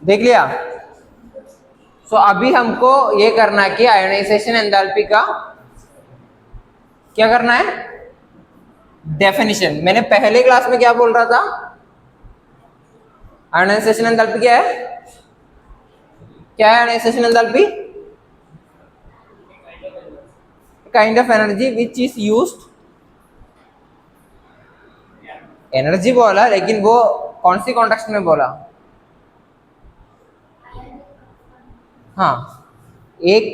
देख लिया। सो अभी हमको ये करना है कि आयोनाइजेशन एंथैल्पी का क्या करना है, डेफिनेशन। मैंने पहले क्लास में क्या बोल रहा था, आयोनाइजेशन एंथैल्पी क्या है, क्या है ionisation enthalpy? Kind of energy which is used, energy बोला लेकिन वो कौन सी कॉन्टेक्स्ट में बोला? हाँ, एक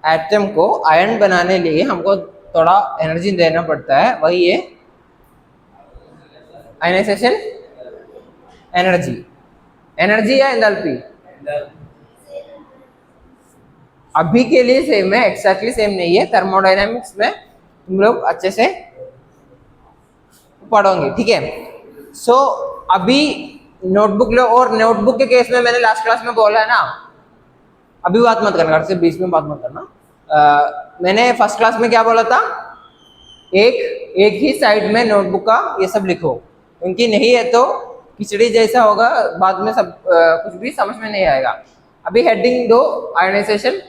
एटम को आयन बनाने लिए हमको थोड़ा एनर्जी देना पड़ता है, वही है आयनाइजेशन एनर्जी। एनर्जी या एंथैल्पी अभी के लिए सेम है, एक्जैक्टली सेम नहीं है। थर्मोडायनामिक्स में तुम लोग अच्छे से पढ़ोगे, ठीक है। सो अभी नोटबुक लो, और नोटबुक के केस में मैंने लास्ट क्लास में बोला है ना, अभी बात मत करना, सिर्फ बीच में बात मत करना। मैंने फर्स्ट क्लास में क्या बोला था, एक ही साइड में नोटबुक का ये सब लिखो, क्योंकि नहीं है तो खिचड़ी जैसा होगा, बाद में सब कुछ भी समझ में नहीं आएगा। अभी हेडिंग दो, आयोनाइजेशन।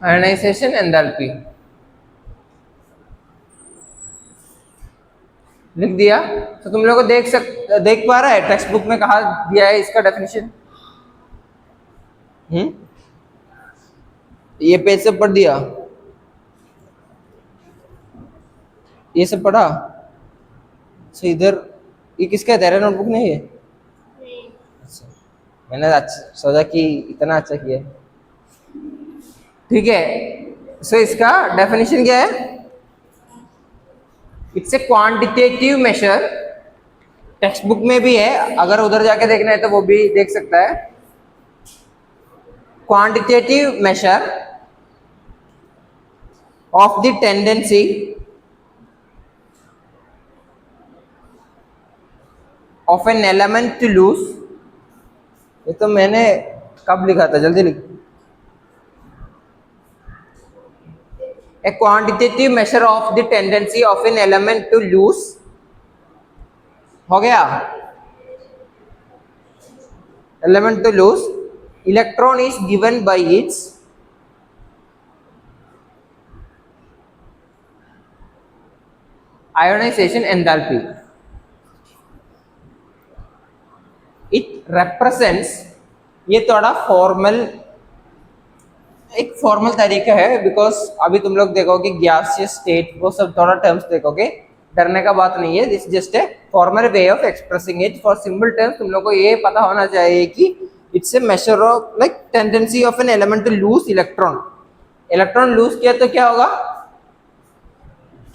आयोनाइजेशन एंथैल्पी लिख दिया। तो तुम लोग को देख पा रहा है टेक्स्ट बुक में कहा दिया है इसका डेफिनेशन? ये पेज सब पढ़ दिया, ये सब पढ़ा। सो इधर ये किसका है, तेरा नोटबुक नहीं है? अच्छा, मैंने अच्छा सोचा कि इतना अच्छा किया, ठीक है। सो इसका डेफिनेशन क्या है? It's a quantitative measure, textbook में भी है, अगर उधर जाके देखना है तो वो भी देख सकता है। Quantitative measure of the tendency of an element to lose. ये तो मैंने कब लिखा था, जल्दी लिख। A quantitative measure of the tendency of an element to lose, हो गया। Element to lose electron is given by its ionisation enthalpy. It represents, ये थोड़ा फॉर्मल, एक फॉर्मल तरीका है, बिकॉज अभी तुम लोग देखोगे गैसियस स्टेट, वो सब थोड़ा टर्म्स देखोगे, डरने का बात नहीं है। This just a formal way of expressing it. For simple terms तुम लोग को ये पता होना चाहिए कि it's a measure of like tendency of an element to lose electron. Electron lose किया तो क्या होगा,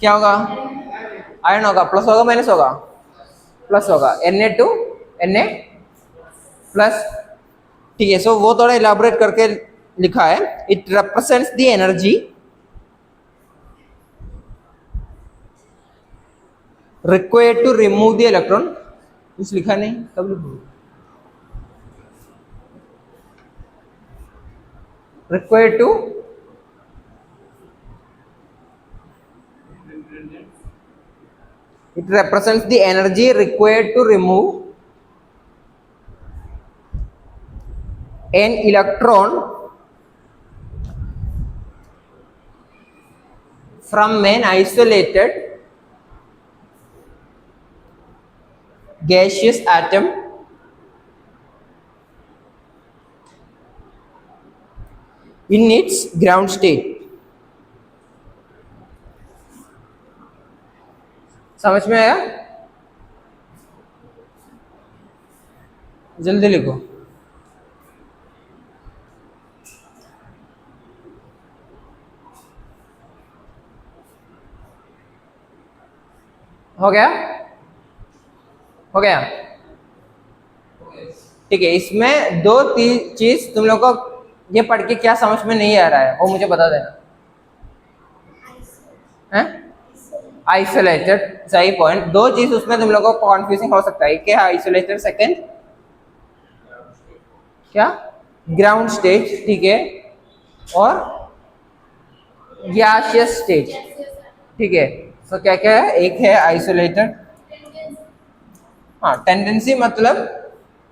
क्या होगा? आयन होगा, प्लस होगा माइनस होगा, प्लस होगा, Na टू Na प्लस, ठीक है। सो वो थोड़ा इलाबोरेट करके लिखा है। It represents the energy required to remove the electron. कुछ लिखा नहीं, कब लिखूंगा? Required to, it represents the energy required to remove an electron from an isolated gaseous atom in its ground state। समझ में आया? जल्दी लिखो। हो गया, हो गया, ठीक है। इसमें दो तीन चीज तुम लोग को ये पढ़ के क्या समझ में नहीं आ रहा है वो मुझे बता देना। आइसोलेटेड, सही पॉइंट। दो चीज उसमें तुम लोगों को कॉन्फ्यूजिंग हो सकता है, क्या है आइसोलेटेड, सेकंड क्या, ग्राउंड स्टेट, ठीक है, और गैसियस स्टेट, ठीक है। तो क्या क्या है, एक है आइसोलेटेड, हाँ टेंडेंसी मतलब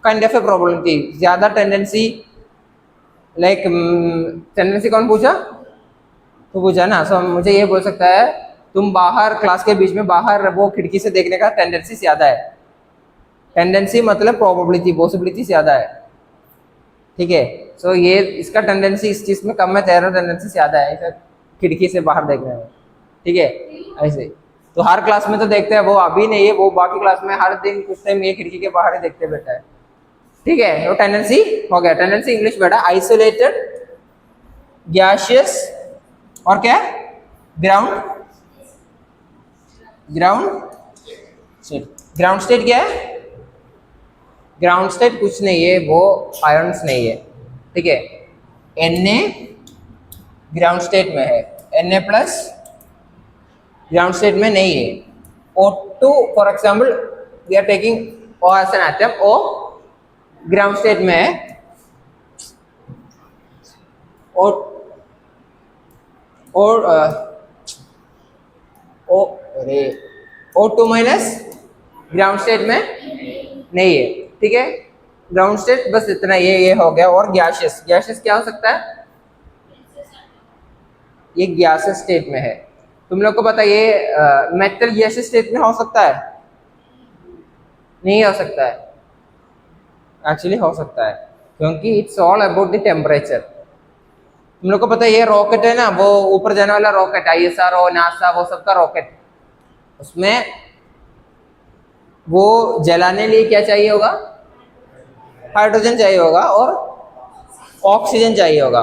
काइंड ऑफ ए प्रोबेबिलिटी, ज्यादा टेंडेंसी, लाइक टेंडेंसी कौन पूछा, तो पूछा ना, सो मुझे ये बोल सकता है तुम बाहर क्लास के बीच में बाहर वो खिड़की से देखने का टेंडेंसी ज्यादा है, टेंडेंसी मतलब प्रोबेबिलिटी, पॉसिबिलिटी ज्यादा है, ठीक है। सो ये इसका टेंडेंसी इस चीज में कम है, तेरा टेंडेंसी ज्यादा है इसे खिड़की से बाहर देखने में, ठीक है। ऐसे तो हर क्लास में तो देखते हैं, वो अभी नहीं है, वो बाकी क्लास में हर दिन कुछ टाइम ये खिड़की के बाहर ही देखते बैठा है, ठीक है। वो टेंडेंसी हो गया, टेंडेंसी इंग्लिश बेटा आइसोलेटेड, गैसियस, और क्या, ground, ground state. Ground state क्या है, ग्राउंड स्टेट कुछ नहीं है, वो आयन्स नहीं है, ठीक है। Na ग्राउंड स्टेट में है, Na प्लस ग्राउंड स्टेट में नहीं है। O2 for example we are taking O as an atom, O ground state में है, और अरे O2 माइनस ग्राउंड स्टेट में नहीं है, ठीक है। ग्राउंड स्टेट बस इतना, ये हो गया। और गैसियस, गैसियस क्या हो सकता है, ये गैसियस स्टेट में है। तुम लोग को पता है ये मेटल गैसियस स्टेट में हो सकता है, नहीं हो सकता है, एक्चुअली हो सकता है, क्योंकि it's all about the temperature. तुम लोग को पता है ये रॉकेट है ना, वो ऊपर जाने वाला रॉकेट, ISRO, नासा, वो सबका रॉकेट, उसमें वो जलाने लिए क्या चाहिए होगा, हाइड्रोजन चाहिए होगा और ऑक्सीजन चाहिए होगा।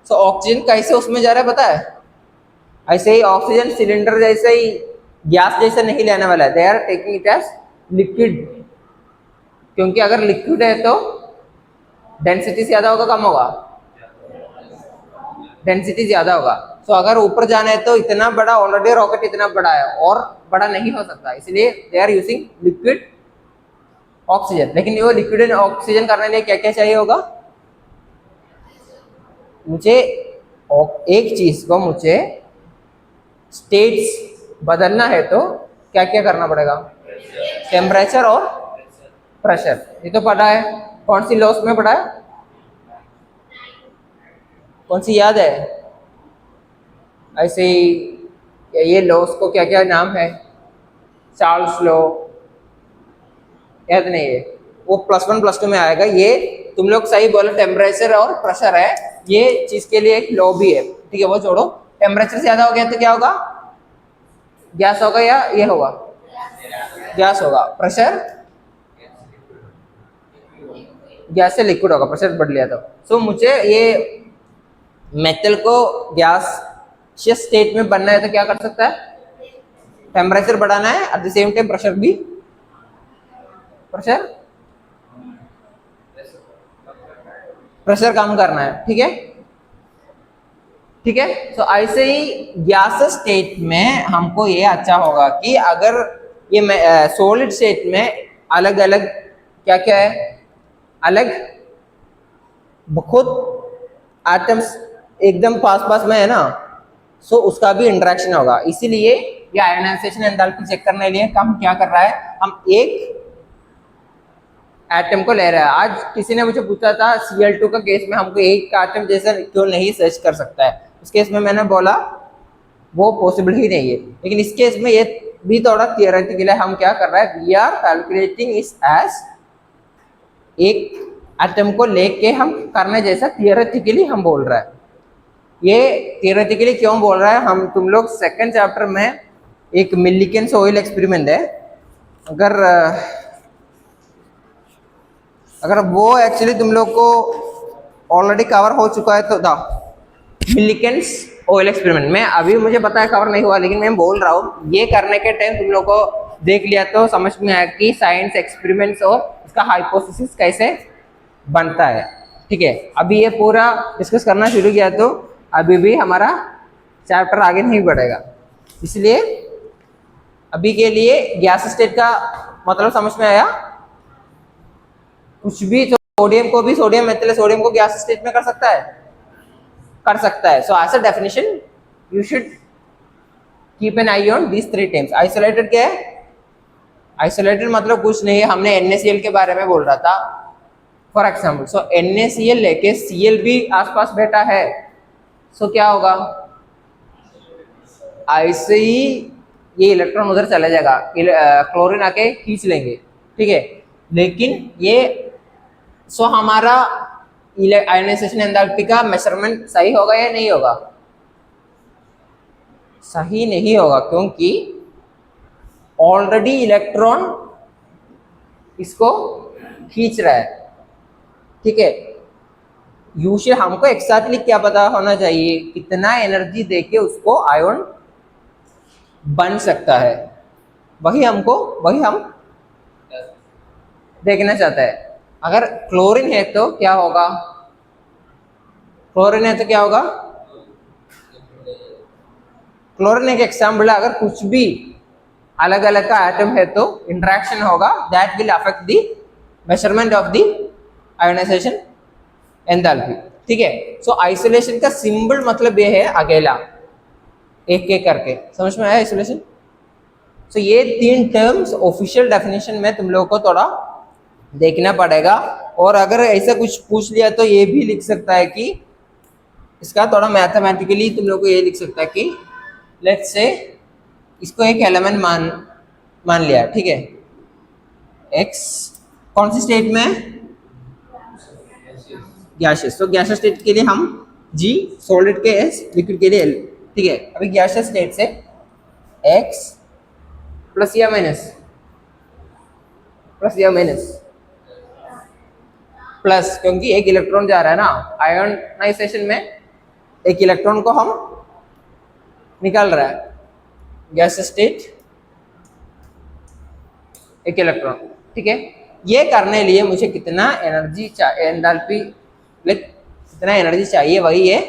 सो ऑक्सीजन कैसे उसमें जा रहा है पता है, ऐसे ही ऑक्सीजन सिलेंडर जैसे ही गैस जैसे नहीं लेने वाला है, they are taking it as liquid, क्योंकि अगर लिक्विड है तो डेंसिटी ज्यादा होगा कम होगा, डेंसिटी ज्यादा होगा। सो अगर ऊपर जाना है तो इतना बड़ा, ऑलरेडी रॉकेट इतना बड़ा है और बड़ा नहीं हो सकता, इसलिए they are using liquid oxygen. लेकिन वो लिक्विड ऑक्सीजन करने के लिए क्या क्या चाहिए होगा, मुझे एक चीज को मुझे स्टेट्स बदलना है तो क्या क्या करना पड़ेगा, टेम्परेचर और प्रेशर, ये तो पता है। कौन सी लॉस में पढ़ा है, कौन सी याद है, ऐसे ही ये लॉस को क्या क्या नाम है, चार्ल्स लॉ, याद नहीं है, वो +1 +2 में आएगा। ये तुम लोग सही बोले, टेम्परेचर और प्रेशर है, ये चीज के लिए एक लॉ भी है, ठीक है, वो छोड़ो। टेम्परेचर ज्यादा हो गया तो क्या होगा, गैस होगा या ये होगा, गैस होगा। प्रेशर, गैस से लिक्विड होगा, प्रेशर बढ़ लिया तो। सो मुझे ये मेटल को गैसियस स्टेट में बनना है तो क्या कर सकता है, टेम्परेचर बढ़ाना है, at the same time pressure भी, प्रेशर कम करना है, ठीक है, ठीक है। तो ऐसे ही गैस स्टेट में हमको ये अच्छा होगा कि अगर ये सॉलिड स्टेट में अलग अलग क्या क्या है, अलग खुद एटम्स एकदम पास पास में है ना, सो उसका भी इंटरेक्शन होगा। इसीलिए ये आयनाइजेशन एंथैल्पी चेक करने के लिए हम क्या कर रहा है, हम एक एटम को ले रहा है। आज किसी ने मुझे पूछा था Cl2 का केस में हमको एक एटम जैसा क्यों नहीं सर्च कर सकता है, उस केस में मैंने बोला वो पॉसिबल ही नहीं है। लेकिन इस केस में ये भी थोड़ा थियोरेटिकल है, हम क्या कर रहा है, वी आर कैलकुलेटिंग इस एज एक एटम को लेके हम करने जैसा थियोरेटिकली हम बोल रहा है। ये थियोरेटिकली क्यों बोल रहा है, हम तुम लोग सेकंड चैप्टर में एक मिल्लिकेन्स ऑयल एक्सपेरिमेंट है, अगर वो एक्चुअली तुम लोग को ऑलरेडी कवर हो चुका है तो मिल्लिकेन्स ऑयल एक्सपेरिमेंट में अभी मुझे पता है कवर नहीं हुआ, लेकिन मैं बोल रहा हूँ ये करने के टाइम तुम लोग को देख लिया तो समझ में आया कि साइंस एक्सपेरिमेंट्स और इसका हाइपोथेसिस कैसे बनता है, ठीक है। अभी ये पूरा डिस्कस करना शुरू किया तो अभी भी हमारा चैप्टर आगे नहीं बढ़ेगा, इसलिए अभी के लिए गैस स्टेट का मतलब समझ में आया, कुछ भी तो सोडियम को भी, सोडियम मेथिल सोडियम को गैस स्टेट में कर सकता है, कर सकता है. So as a definition you should keep an eye on these 3 terms. Isolated क्या है? आइसोलेटेड मतलब कुछ नहीं है, हमने NaCl के बारे में बोल रहा था फॉर एग्जाम्पल. सो NaCl लेके Cl भी आसपास बैठा है, सो क्या होगा? ऐसे ही ये इलेक्ट्रॉन उधर चला जाएगा, क्लोरीन आके खींच लेंगे, ठीक है. लेकिन ये सो हमारा आयोनाइजेशन एंथैल्पी का मेजरमेंट सही होगा या नहीं होगा? सही नहीं होगा, क्योंकि ऑलरेडी इलेक्ट्रॉन इसको खींच रहा है, ठीक है. यूजुअली हमको एक्सैक्टली क्या पता होना चाहिए, कितना एनर्जी देके उसको आयन बन सकता है, वही हम देखना चाहता है. अगर क्लोरीन है तो क्या होगा? क्लोरीन है तो क्या होगा? क्लोरीन एक एग्जाम्पल है. अगर कुछ भी अलग अलग का एटम है तो इंटरेक्शन होगा, that will affect the measurement of the ionisation enthalpy, ठीक है. सो आइसोलेशन का सिंबल मतलब ये है अकेला, एक एक करके. समझ में आया आइसोलेशन? सो ये 3 टर्म्स ऑफिशियल डेफिनेशन में तुम लोगों को थोड़ा देखना पड़ेगा. और अगर ऐसा कुछ पूछ लिया तो ये भी लिख सकता है कि इसका थोड़ा मैथमेटिकली तुम लोग को ये लिख सकता है कि लेट्स से इसको एक एलिमेंट मान लिया, ठीक है. एक्स कौन सी स्टेट में? गैसियस. तो गैसियस स्टेट के लिए हम G, सॉलिड के S, लिक्विड के लिए L, ठीक है. अभी गैसियस स्टेट से x प्लस या माइनस, प्लस या माइनस, प्लस, क्योंकि एक इलेक्ट्रॉन जा रहा है ना आयोनाइजेशन में, एक इलेक्ट्रॉन को हम निकाल रहा है. गैस स्टेट एक इलेक्ट्रॉन, ठीक है. ये करने लिए मुझे कितना एनर्जी एंथैल्पी, लाइक कितना एनर्जी चाहिए, वही है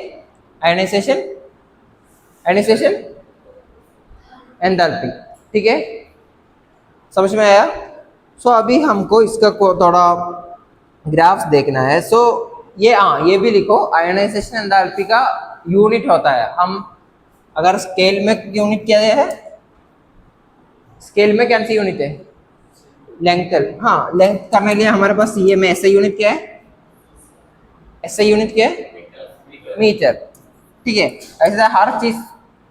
आयोनाइजेशन एंथैल्पी, ठीक है. समझ में आया? सो अभी हमको इसका थोड़ा ग्राफ्स देखना है. सो ये भी लिखो, आयोनाइजेशन एंथैल्पी का यूनिट होता है. हम अगर स्केल में यूनिट क्या है, स्केल में कौन सी यूनिट है? लेंथ. हाँ, लेंथ करने लिए हमारे पास ये में ऐसा यूनिट क्या है? ऐसा यूनिट क्या है? मीटर, ठीक है. ऐसा हर चीज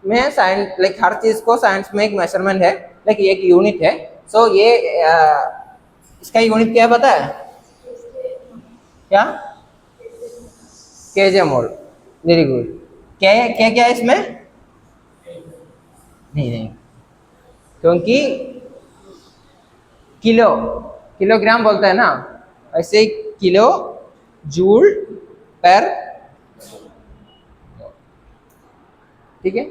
में साइंस, लाइक हर चीज को साइंस में एक मेजरमेंट है, लाइक एक यूनिट है. सो ये इसका यूनिट क्या है पता है? क्या? KJ mol. Very good. क्या क्या है इसमें? नहीं, क्योंकि किलोग्राम बोलता है ना, ऐसे किलो जूल पर, ठीक है.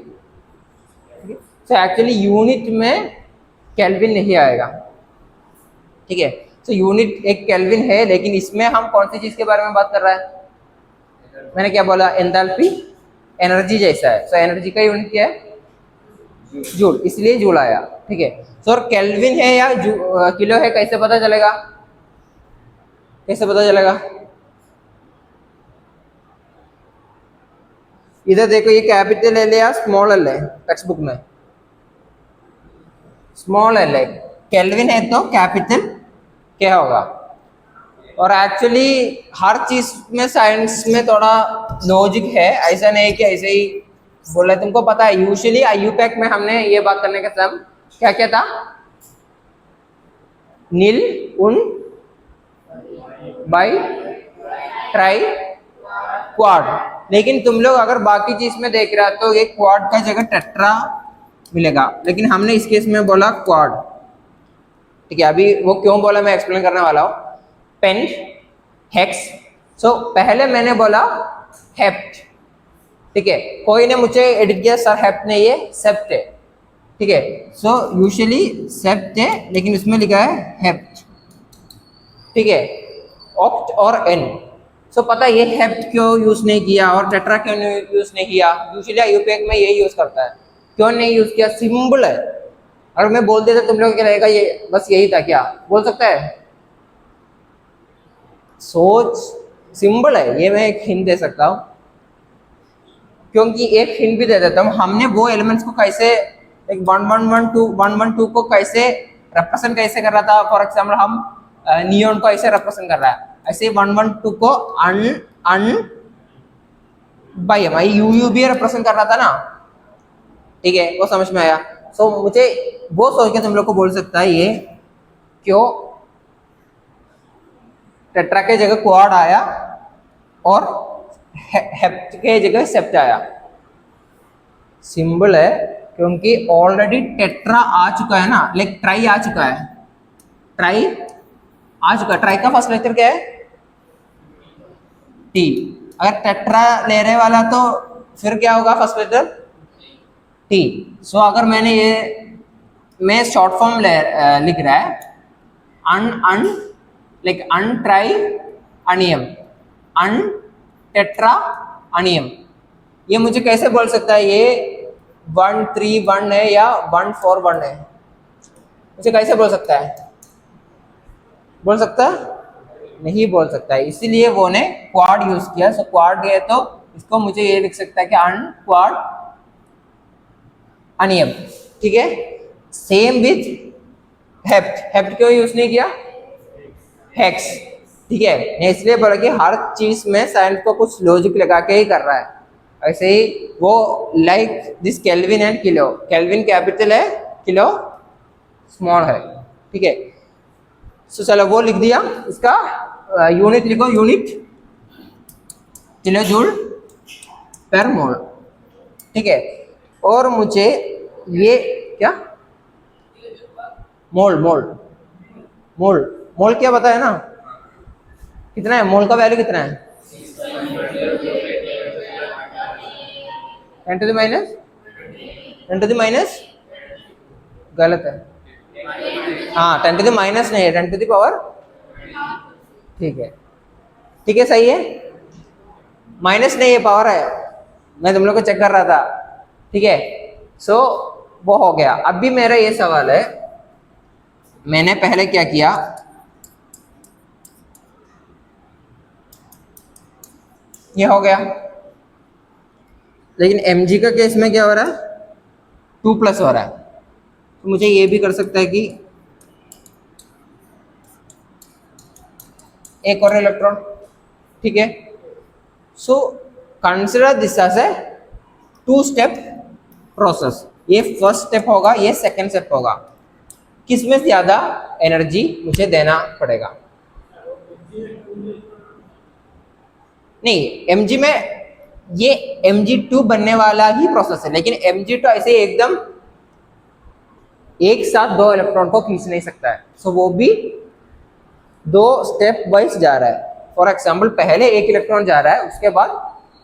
सो एक्चुअली यूनिट में केल्विन नहीं आएगा, ठीक है. सो यूनिट एक केल्विन है, लेकिन इसमें हम कौन सी चीज के बारे में बात कर रहा है? मैंने क्या बोला? एंथैल्पी एनर्जी जैसा है. सो एनर्जी का यूनिट क्या है? जूल, इसलिए जूल आया, ठीक है. सो और केल्विन है या किलो है, कैसे पता चलेगा? कैसे पता चलेगा? इधर देखो, ये कैपिटल एल है या स्मॉल एल है? टेक्स्ट बुक में स्मॉल एल है. केल्विन है तो कैपिटल क्या होगा? और एक्चुअली हर चीज में साइंस में थोड़ा लॉजिक है, ऐसा नहीं कि ऐसे ही बोला. तुमको पता है यूजुअली IUPAC में हमने ये बात करने का सब क्या क्या था? नील, उन, बाई, ट्राई, क्वाड. लेकिन तुम लोग अगर बाकी चीज में देख रहा तो ये क्वाड का जगह टेट्रा मिलेगा, लेकिन हमने इस केस में बोला क्वाड, ठीक है. अभी वो क्यों बोला मैं एक्सप्लेन करने वाला हूँ. Paint, hex. सो पहले मैंने बोला हेप्ट, ठीक है. कोई ने मुझे एडिट किया, सर हेप्ट नहीं है, सेप्ट है, ठीक है. सो यूजुअली सेप्ट है, लेकिन उसमें लिखा है हेप्ट, ठीक है. ऑक्ट और एन. सो पता है ये हेप्ट क्यों यूज नहीं किया और टेट्रा क्यों यूज नहीं किया? यूजुअली IUPAC में यही यूज करता है. क्यों नहीं यूज किया? सिंबल है. अगर मैं बोल देता तुम लोग क्या रहेगा, ये बस यही था क्या? बोल सकता है? सोच सिंपल है, ये मैं एक हिंट दे सकता हूँ, क्योंकि एक हिंट भी दे देता हूँ। हमने वो एलिमेंट्स को कैसे एक 1 1 1 2 को कैसे रिप्रेजेंट कैसे कर रहा था, फॉर एग्जाम्पल हम नियॉन को ऐसे रिप्रेजेंट कर रहा है, ऐसे ही 1 1 2 को अन अन बाई एम यू यू भी रिप्रेजेंट कर रहा था ना, ठीक है, वो समझ में आया। सो मुझे वो सोच के तुम लोग को बोल सकता है ये क्यों टेट्रा के जगह क्वाड आया और हेप्ट के जगह सेप्ट आया। सिंबल है क्योंकि ऑलरेडी टेट्रा आ चुका है ना, लाइक ट्राई आ चुका है, ट्राई आ चुका है। ट्राई का फर्स्ट लेटर क्या है? टी। अगर टेट्रा ले रहे वाला तो फिर क्या होगा फर्स्ट लेटर? टी। सो अगर मैंने ये मैं शॉर्ट फॉर्म लिख रहा है un un like un tri अनियम, अन टेट्रा अनियम, ये मुझे कैसे बोल सकता है ये 1 3 1 है या 1 4 1 है? मुझे कैसे बोल सकता है? बोल सकता है? नहीं बोल सकता है, इसीलिए वो ने क्वाड यूज किया। सो क्वाड गए तो इसको मुझे ये लिख सकता है कि अन क्वाड अनियम, ठीक है। सेम विथ हेप्ट, हेप्ट क्यों यूज नहीं किया? हेक्स, ठीक है। मैं इसलिए बोला कि हर चीज में साइंस को कुछ लॉजिक लगा के ही कर रहा है। ऐसे ही वो like this kelvin and kilo, kelvin capital है, किलो स्मॉल है, ठीक है। सो चलो वो लिख दिया, इसका यूनिट लिखो, यूनिट किलो जूल पर मोल, ठीक है। और मुझे ये क्या मोल मोल मोल मोल क्या बताया ना, कितना है मोल का वैल्यू कितना है? 10 to the minus 10 to the minus गलत है, हाँ 10 to the माइनस नहीं है, 10 to the पावर, ठीक है, ठीक है, सही है। माइनस नहीं है, पावर है, मैं तुम लोग को चेक कर रहा था, ठीक है। सो वो हो गया। अभी मेरा ये सवाल है, मैंने पहले क्या किया, ये हो गया, लेकिन mg का केस में क्या हो रहा है? 2 प्लस हो रहा है, तो मुझे ये भी कर सकता है कि एक और इलेक्ट्रॉन, ठीक है। So consider this as a 2 step process, ये फर्स्ट स्टेप होगा, ये सेकंड स्टेप होगा, किसमें ज्यादा एनर्जी मुझे देना पड़ेगा? नहीं, mg में ये mg2 बनने वाला ही प्रोसेस है, लेकिन mg2 ऐसे एकदम एक साथ 2 इलेक्ट्रॉन को खींच नहीं सकता है। सो वो भी 2 स्टेप वाइज जा रहा है। फॉर एग्जाम्पल पहले 1 इलेक्ट्रॉन जा रहा है, उसके बाद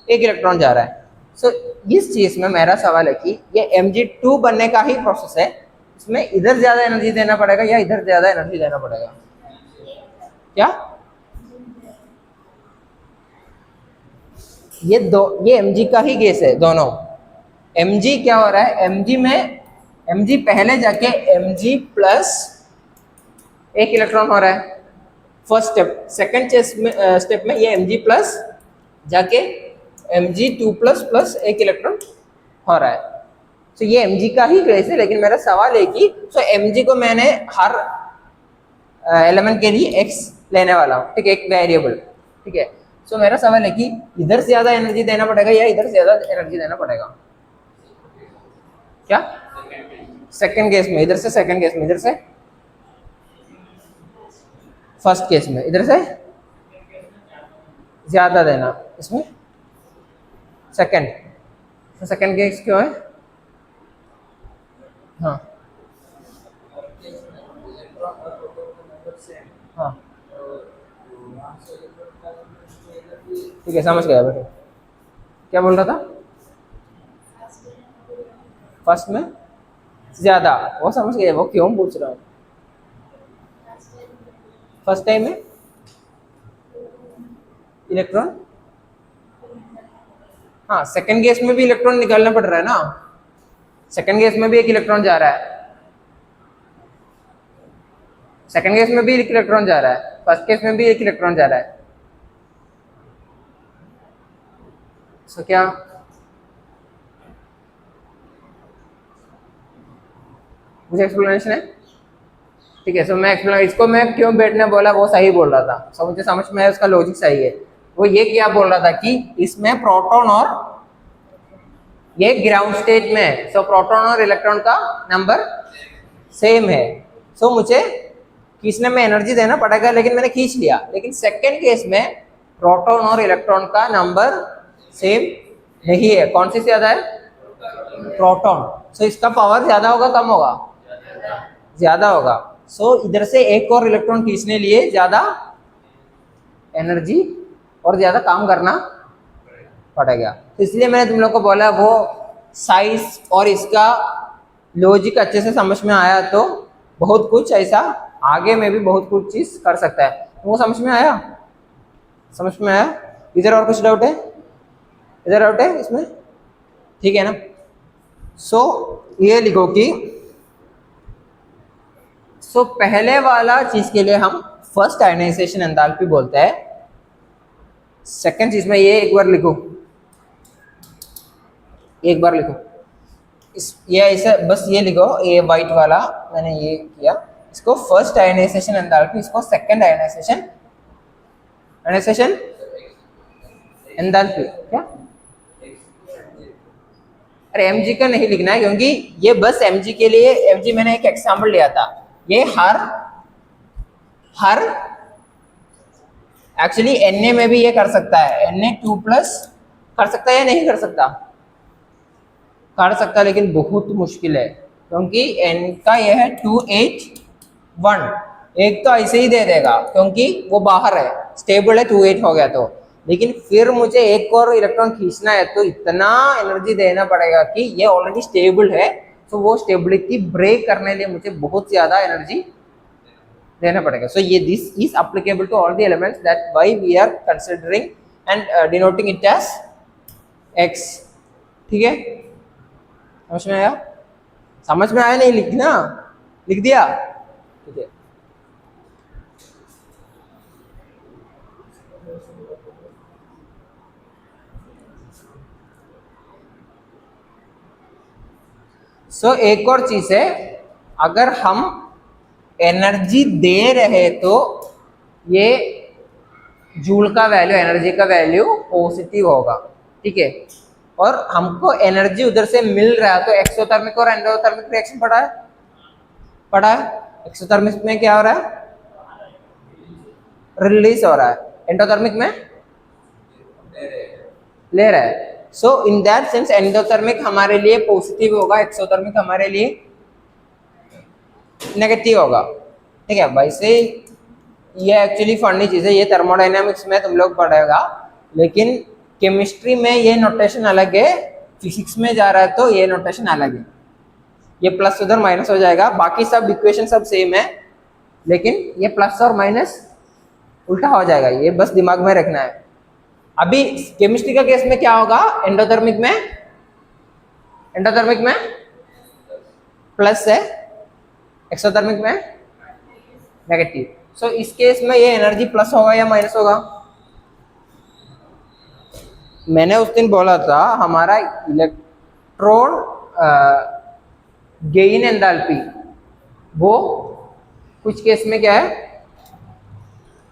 1 इलेक्ट्रॉन जा रहा है। सो इस चीज में मेरा सवाल है कि ये mg2 बनने का ही प्रोसेस है, इसमें इधर ज्यादा एनर्जी देना पड़ेगा या इधर ज्यादा एनर्जी देना पड़ेगा? क्या ये mg का ही केस है दोनों। mg क्या हो रहा है, mg पहले जाके mg प्लस 1 इलेक्ट्रॉन हो रहा है फर्स्ट स्टेप। सेकंड स्टेप में ये mg प्लस जाके mg2 प्लस प्लस 1 इलेक्ट्रॉन हो रहा है। तो ये mg का ही केस है, लेकिन मेरा सवाल है कि mg को मैंने हर एलिमेंट के लिए x लेने वाला हूँ, ठीक है, एक वेरिएबल, ठीक है। सो मेरा सवाल है कि इधर से ज्यादा एनर्जी देना पड़ेगा या इधर से ज्यादा एनर्जी देना पड़ेगा? क्या सेकंड केस में इधर से, सेकंड केस में इधर से, फर्स्ट केस में इधर से ज्यादा देना, इसमें सेकंड। तो सेकंड केस क्यों है? हाँ हाँ ठीक है, समझ गया बेटे। क्या बोल रहा था? फर्स्ट में ज्यादा, वो समझ गया, वो क्यों पूछ रहा हूँ। फर्स्ट टाइम में इलेक्ट्रॉन, हाँ सेकंड केस में भी इलेक्ट्रॉन निकालना पड़ रहा है ना, सेकंड केस में भी 1 इलेक्ट्रॉन जा रहा है, सेकंड केस में भी 1 इलेक्ट्रॉन जा रहा है, फर्स्ट केस में भी 1 इलेक्ट्रॉन जा रहा है। सो क्या मुझे एक्सप्लेनेशन है? ठीक है, सो मैं एक्सप्लेन, इसको मैं क्यों बैठने बोला वो सही बोल रहा था, सो मुझे समझ में आया, उसका लॉजिक सही है। वो ये क्या बोल रहा था कि इसमें प्रोटॉन और ये ग्राउंड स्टेट में है, सो प्रोटॉन और इलेक्ट्रॉन का नंबर सेम है, सो मुझे खींचने में एनर्जी देना पड़ेगा, लेकिन मैंने खींच लिया। लेकिन सेकेंड केस में प्रोटॉन और इलेक्ट्रॉन का नंबर सेम नहीं है। कौन सी ज्यादा है? प्रोटॉन। सो इसका पावर ज्यादा होगा कम होगा? ज्यादा होगा। सो इधर से एक और इलेक्ट्रॉन खींचने लिए ज्यादा एनर्जी और ज्यादा काम करना पड़ेगा। तो इसलिए मैंने तुम लोग को बोला वो साइज और इसका लॉजिक अच्छे से समझ में आया तो बहुत कुछ ऐसा आगे में भी बहुत कुछ चीज कर सकता है। वो समझ में आया? समझ में आया? इधर और कुछ डाउट है? इधर डाउट है इसमें? ठीक है ना? सो ये लिखो कि पहले वाला चीज के लिए हम फर्स्ट आयनाइजेशन एंथैल्पी बोलते हैं। सेकंड चीज में ये एक बार लिखो, एक बार लिखो ये ऐसे बस ये लिखो, ये वाइट वाला मैंने ये किया, इसको फर्स्ट आयनाइजेशन एंथैल्पी, इसको सेकंड आयनाइजेशन एंथैल्पी। क्या? अरे mg का नहीं लिखना है, क्योंकि ये बस mg के लिए, mg मैंने एक एग्जांपल लिया था, ये हर एक्चुअली Na में भी ये कर सकता है, Na2 प्लस कर सकता है या नहीं कर सकता? कर सकता है, लेकिन बहुत मुश्किल है, क्योंकि n का यह है 281, एक तो ऐसे ही दे देगा क्योंकि वो बाहर है, स्टेबल है, 28 हो गया तो। लेकिन फिर मुझे एक और इलेक्ट्रॉन खींचना है तो इतना एनर्जी देना पड़ेगा कि ये ऑलरेडी स्टेबल है, तो वो स्टेबिलिटी ब्रेक करने के लिए मुझे बहुत ज्यादा एनर्जी देना पड़ेगा। सो ये this is applicable to all the elements, that why we are considering and denoting it as x। ठीक है, समझ में आया? समझ में आया? नहीं लिखना, लिख दिया? ठीक है। सो एक और चीज है, अगर हम एनर्जी दे रहे तो ये जूल का वैल्यू, एनर्जी का वैल्यू पॉजिटिव होगा। ठीक है, और हमको एनर्जी उधर से मिल रहा है तो एक्सोथर्मिक और एंडोथर्मिक रिएक्शन पढ़ा है। एक्सोथर्मिक में क्या हो रहा है? रिलीज हो रहा है, एंडोथर्मिक में ले रहा है। सो इन दैट सेंस एंडोथर्मिक हमारे लिए पॉजिटिव होगा, एक्सोथर्मिक हमारे लिए नेगेटिव होगा। ठीक है, वैसे ये एक्चुअली फनी चीज है, ये थर्मोडायनामिक्स में तुम लोग पढ़ेगा, लेकिन केमिस्ट्री में ये नोटेशन अलग है, फिजिक्स में जा रहा है तो ये नोटेशन अलग है, ये प्लस उधर माइनस हो जाएगा, बाकी सब इक्वेशन सब सेम है, लेकिन ये प्लस और माइनस उल्टा हो जाएगा, ये बस दिमाग में रखना है। अभी केमिस्ट्री का केस में क्या होगा? एंडोथर्मिक में प्लस है, एक्सोथर्मिक में नेगेटिव। सो इस केस में ये एनर्जी प्लस होगा या माइनस होगा? मैंने उस दिन बोला था हमारा इलेक्ट्रॉन गेन एंथैल्पी वो कुछ केस में क्या है?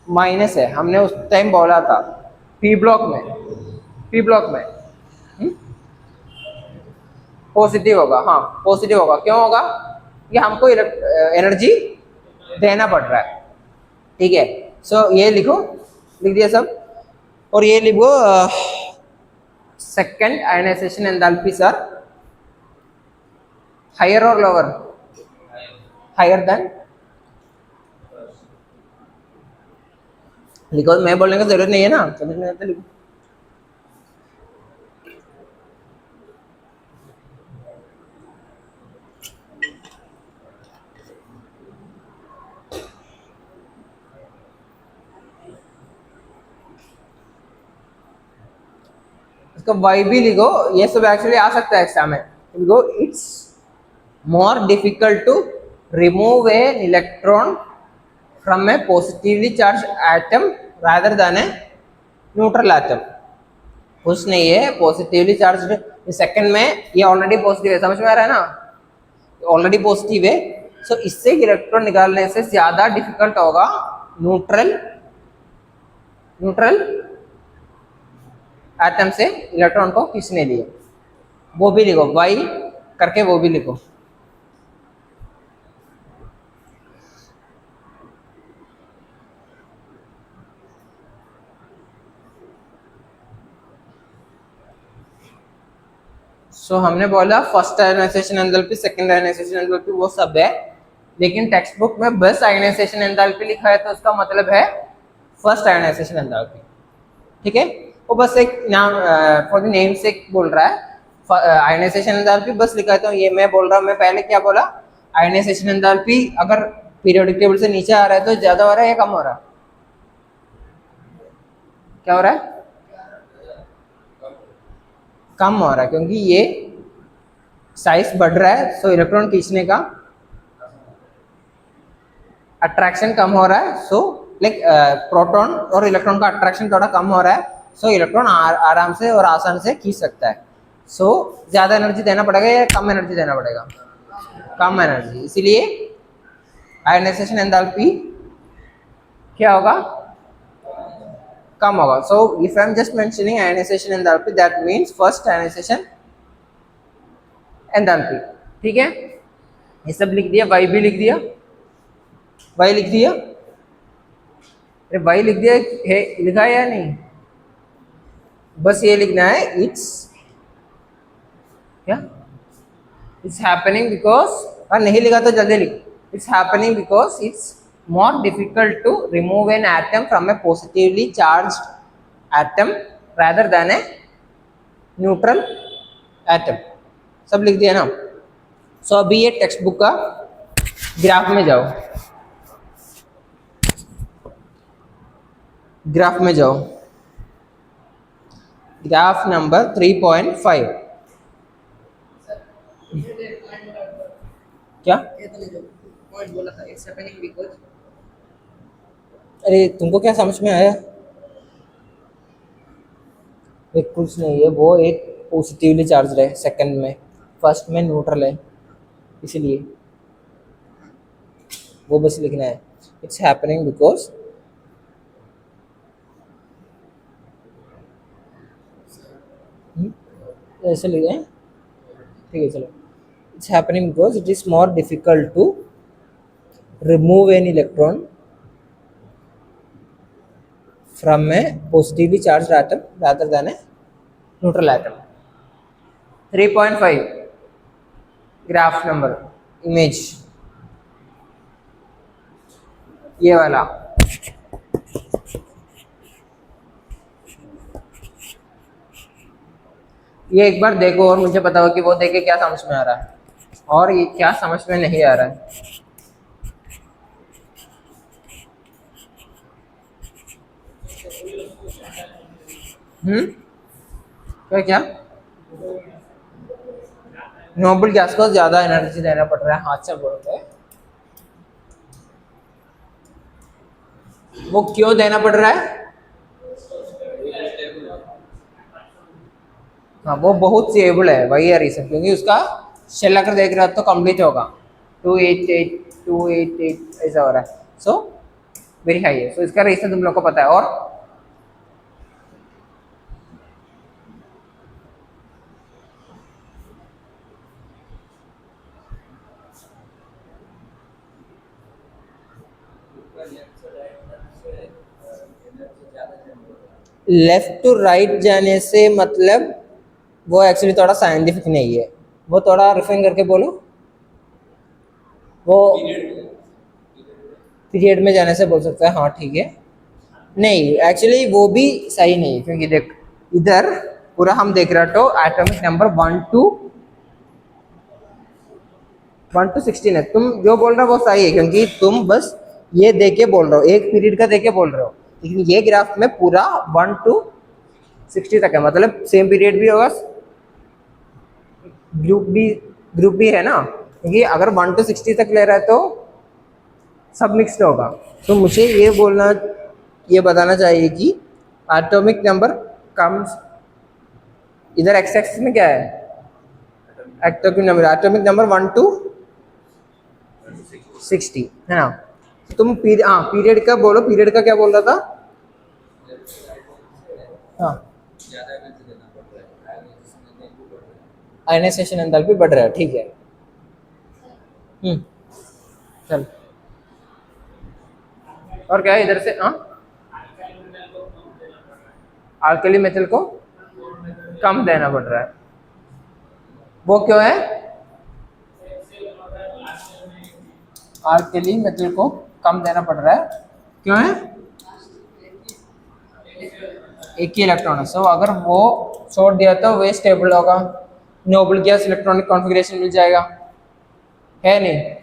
माइनस है, हमने उस टाइम बोला था। पी ब्लॉक में पॉजिटिव होगा। हाँ, पॉजिटिव होगा। क्यों होगा? कि हमको एनर्जी देना पड़ रहा है। ठीक है, सो ये लिखो, लिख दिया सब, और ये लिखो second ionisation enthalpy sir higher और लोअर? Higher than. लिखो, मैं बोलने की जरूरत नहीं है ना, समझ में आता लिखो। इसका वाई भी लिखो, ये सब एक्चुअली आ सकता है एग्जाम में। लिखो, it's more difficult to remove an electron from a positively charged atom rather than a neutral atom. कुछ नहीं है, पॉजिटिवली चार्ज सेकंड में ये ऑलरेडी पॉजिटिव है, समझ में आ रहा है ना, ऑलरेडी पॉजिटिव है। सो इससे इलेक्ट्रॉन निकालने से ज्यादा डिफिकल्ट होगा न्यूट्रल न्यूट्रल एटम से इलेक्ट्रॉन को खींचने लिए। वो भी लिखो, वाई करके वो भी लिखो। सो हमने बोला first ionisation enthalpy, second ionisation enthalpy वो सब है, लेकिन टेक्स्ट बुक में बस आयनाइजेशन एंथैल्पी लिखा है तो उसका मतलब है फर्स्ट आयनाइजेशन एंथैल्पी, ठीक है। वो बस एक नाम फॉर द नेम से बोल रहा है आयनाइजेशन एंथैल्पी बस लिखा है। तो ये मैं बोल रहा हूँ, मैं पहले क्या बोला, आयनाइजेशन एंथैल्पी अगर पीरियोडिक टेबल से नीचे आ रहा है तो ज्यादा हो रहा है या कम हो रहा है, क्या हो रहा है, कम हो रहा है, क्योंकि ये साइज बढ़ रहा है। सो इलेक्ट्रॉन खींचने का अट्रैक्शन कम हो रहा है। सो लाइक प्रोटॉन और इलेक्ट्रॉन का अट्रैक्शन थोड़ा कम हो रहा है। सो इलेक्ट्रॉन आराम से और आसान से खींच सकता है। सो ज्यादा एनर्जी देना पड़ेगा या कम एनर्जी देना पड़ेगा, कम एनर्जी, इसीलिए आयनाइजेशन एंथैल्पी क्या होगा, कम होगा। So if I am just mentioning ionisation enthalpy that means first ionisation enthalpy, ठीक है। ये सब लिख दिया, वाई भी लिख दिया, वाई लिख दिया, अरे वाई लिख दिया है, लिखा है या नहीं, बस ये लिखना है, इट्स क्या, इट्स हैपनिंग बिकॉज, और नहीं लिखा तो जल्दी लिख, it's happening because it's more difficult to remove an atom from a positively charged atom rather than a neutral atom। सब लिख दिया ना। सो अभी ये टेक्स्ट बुक का ग्राफ में जाओ, ग्राफ में जाओ, ग्राफ नंबर 3.5। क्या बोला था, इट्स हैपनिंग बिकॉज, अरे तुमको क्या समझ में आया, एक कुछ नहीं है, वो एक पॉजिटिवली चार्ज है सेकंड में, फर्स्ट में न्यूट्रल है, इसलिए वो बस लिखना है, इट्स हैपनिंग बिकॉज ऐसे लिखे हैं, ठीक है चलो, it's happening because it is more difficult to remove an electron from a positively charged atom rather than a neutral atom। 3.5 graph number, image ये वाला, ये एक बार देखो और मुझे बताओ कि वो देखे क्या समझ में आ रहा है और ये क्या समझ में नहीं आ रहा है। क्या क्या, नोबल गैस को ज्यादा एनर्जी देना पड़ रहा है, हाथ से बोलते हैं, वो क्यों देना पड़ रहा है, हाँ वो बहुत स्टेबल है, वही है रीजन, क्योंकि उसका शेल अगर देख रहा तो कंप्लीट होगा 288 ऐसा हो रहा है। सो वेरी हाई है। सो इसका रीजन तुम लोग को पता है। और लेफ्ट टू राइट जाने से मतलब वो एक्चुअली थोड़ा साइंटिफिक नहीं है, वो थोड़ा रिफाइन करके बोलो, वो पीरियड में जाने से बोल सकता है, हाँ ठीक है। नहीं एक्चुअली वो भी सही नहीं, क्योंकि देख इधर पूरा हम देख रहे तो एटॉमिक नंबर 1 to 16 है। तुम जो बोल रहे हो वो सही है, क्योंकि तुम बस ये देख के बोल रहे हो, एक पीरियड का देख के बोल रहे हो, लेकिन ये ग्राफ में पूरा 1 to 60 तक है, मतलब सेम पीरियड भी होगा, ग्रुप भी है ना, क्योंकि अगर 1 to 60 तक ले रहा है तो सब मिक्स्ड होगा। तो मुझे ये बताना चाहिए कि एटॉमिक नंबर कम्स इधर एक्स एक्सिस में क्या है? एटॉमिक नंबर 1 to 60 है ना। तुम पीरियड का बोलो, पीरियड का क्या बोल रहा था? हाँ, आयनाइजेशन एंथैल्पी बढ़ रहा है, ठीक है। चल, और क्या है इधर से? हाँ, अल्कली मेटल को कम देना पड़ रहा है, वो क्यों है? अल्कली मेटल को कम देना पड़ रहा है, क्यों है? एक ही इलेक्ट्रॉन है, सो अगर वो छोड़ दिया तो वे स्टेबल होगा, नोबल गैस इलेक्ट्रॉनिक कॉन्फ़िगरेशन मिल जाएगा, है नहीं?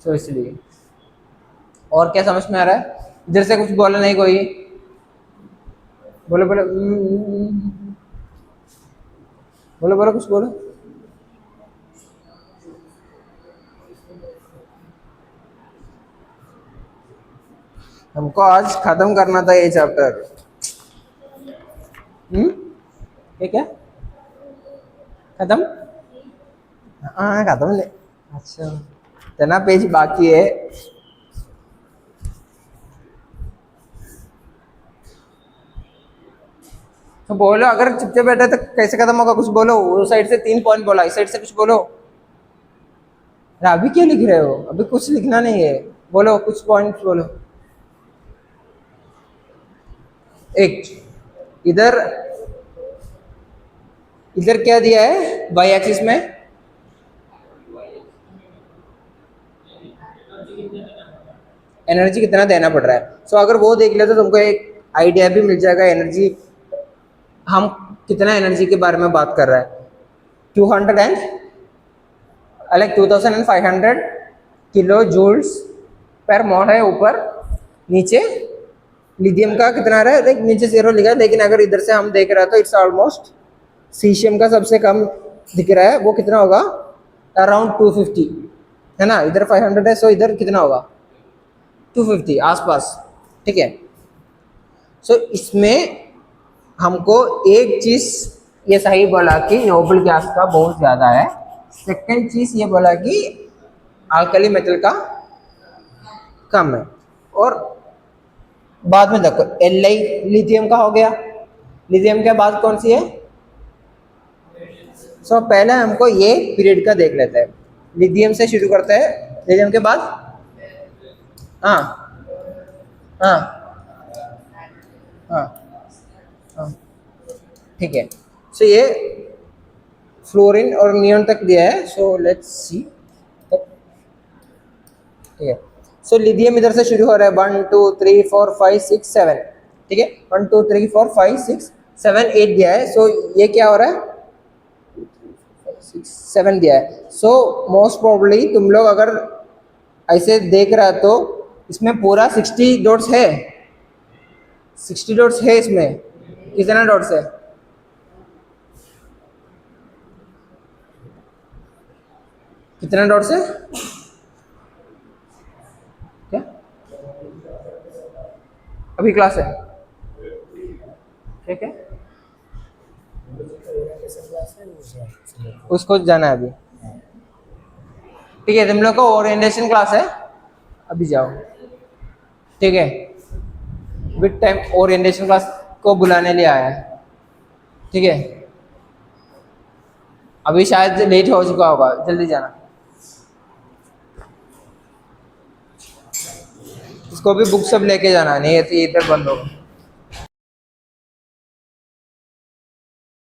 सो इसलिए। और क्या समझ में आ रहा है? इधर से कुछ बोला नहीं कोई? बोलो बोलो, बोलो बोलो, कुछ बोलो। हमको आज खत्म करना था ये चैप्टर। ये क्या खत्म? हाँ खत्म ले। अच्छा, इतना पेज बाकी है। तो बोलो, अगर चुपचाप बैठे तो कैसे खत्म होगा? कुछ बोलो। उस साइड से 3 पॉइंट बोला, इस साइड से कुछ बोलो। अभी क्या लिख रहे हो? अभी कुछ लिखना नहीं है, बोलो कुछ पॉइंट बोलो। एक इधर, इधर क्या दिया है वाई एक्सिस में? एनर्जी कितना देना पड़ रहा है। सो अगर वो देख ले तो तुमको एक आइडिया भी मिल जाएगा एनर्जी, हम कितना एनर्जी के बारे में बात कर रहा है। 200 and like 2500 kilo joules per मोल है ऊपर। नीचे लिथियम का कितना रहा है? लाइक नीचे 0 लिखा है, लेकिन अगर इधर से हम देख रहे हैं तो इट्स ऑलमोस्ट सीशियम का सबसे कम दिख रहा है, वो कितना होगा? अराउंड 250 है ना। इधर 500 है, सो इधर कितना होगा? 250 आसपास, ठीक है। सो इसमें हमको एक चीज ये सही बोला कि नोबल गैस का बहुत ज़्यादा है। सेकंड चीज ये बोला कि अल्कली मेटल का कम है। और बाद में देखो Li लिथियम का हो गया, लिथियम के बाद कौन सी है? सो पहले हमको ये पीरियड का देख लेते हैं। लिथियम से शुरू करते हैं, लिथियम के बाद हाँ हाँ हाँ हाँ, ठीक है। सो ये फ्लोरीन और नियॉन तक दिया है, सो लेट्स सी। ठीक है, सो लिथियम इधर से शुरू हो रहा है 1 2 3 4 5 6 7, ठीक है। 1 2 3 4 5 6 7 8 दिया है, सो ये क्या हो रहा है? 7 दिया है। सो मोस्ट प्रोबेबली तुम लोग अगर ऐसे देख रहा तो इसमें पूरा 60 डॉट्स है, 60 डॉट्स है इसमें। कितना डॉट्स है? कितना डॉट्स है? क्या अभी क्लास है? ठीक है, उसको जाना है अभी, ठीक है। तुम लोग को ओरिएंटेशन क्लास है, अभी जाओ, ठीक है। विद टाइम ओरिएंटेशन क्लास को बुलाने लिए आया है, ठीक है। अभी शायद लेट हो चुका होगा, जल्दी जाना। इसको भी बुक सब लेके जाना, नहीं तो इधर बंद होगा।